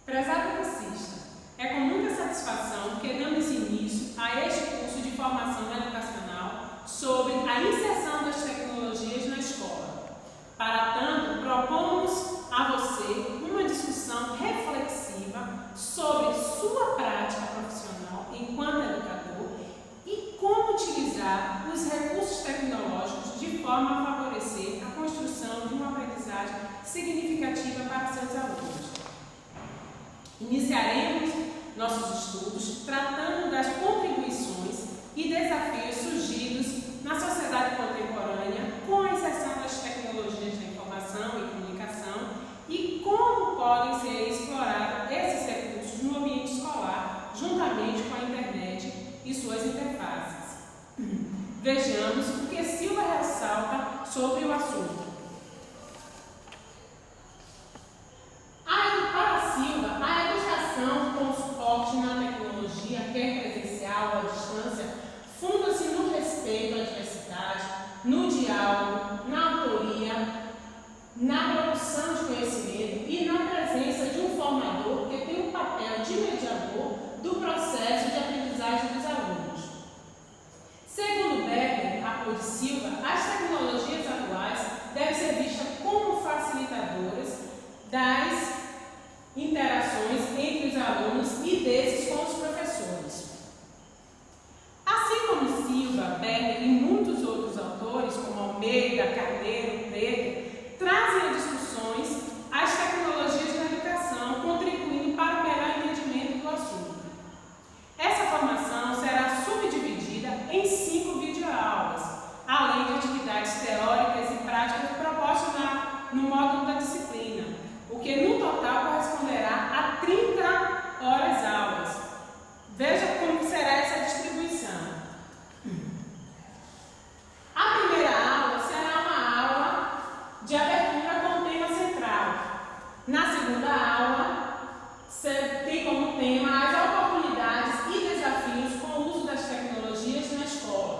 Prezado cursista, é com muita satisfação que damos início a este curso de formação educacional sobre a inserção das tecnologias na escola. Para tanto, propomos a você uma discussão reflexiva sobre sua prática profissional enquanto educador e como utilizar os recursos tecnológicos de forma a favorecer a construção de uma aprendizagem significativa para seus alunos. Iniciaremos nossos estudos tratando das contribuições e desafios surgidos na sociedade contemporânea com a inserção das tecnologias da informação e comunicação e como podem ser explorados esses recursos no ambiente escolar, juntamente com a internet e suas interfaces. Vejamos o que Silva ressalta sobre o assunto. Para Silva, a educação com suporte na tecnologia, quer presencial ou à distância, funda-se no respeito à diversidade, no diálogo, na autoria, na produção de conhecimento e na presença de um formador que tem o papel de mediador do processo de aprendizagem dos alunos. Segundo Becker, apoio de Silva, as tecnologias atuais devem ser vistas como facilitadoras das interações entre os alunos e desses com os professores. Assim como Silva, Becker e muitos outros autores, como Almeida, Carneiro, Preto, trazem a discussões as tecnologias na educação, contribuindo para o melhor entendimento do assunto. Essa formação será subdividida em 5 videoaulas, além de atividades teóricas e práticas propostas no módulo da disciplina, o que no total corresponderá a 30 horas aulas. Veja como será essa distribuição. A primeira aula será uma aula de abertura com tema central. Na segunda aula, tem como tema as oportunidades e desafios com o uso das tecnologias na escola.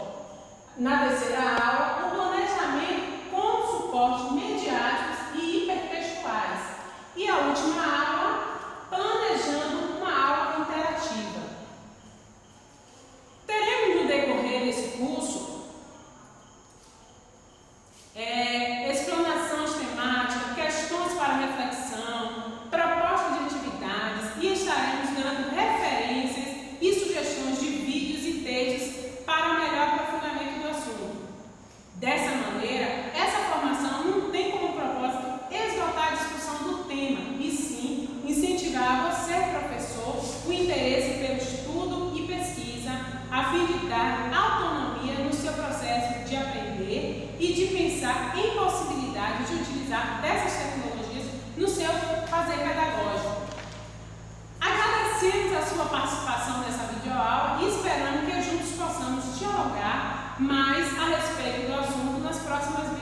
Na terceira aula, o planejamento com suportes mediáticos e hipertextuais. E a última aula, planejando uma aula interativa. Teremos no decorrer desse curso explanações temáticas, questões para reflexão, propostas de atividades e estaremos dando referências e sugestões de vídeos e textos para o melhor aprofundamento do assunto. Dessa maneira, essa formação não tem como propósito esgotar a discussão do tema, e sim incentivar você, professor, o interesse pelo estudo e pesquisa, a fim de dar autonomia no seu processo de aprender e de pensar em possibilidade de utilizar dessas tecnologias no seu fazer pedagógico. Agradecemos a sua participação nessa videoaula e esperamos que juntos possamos dialogar mais a respeito do assunto nas próximas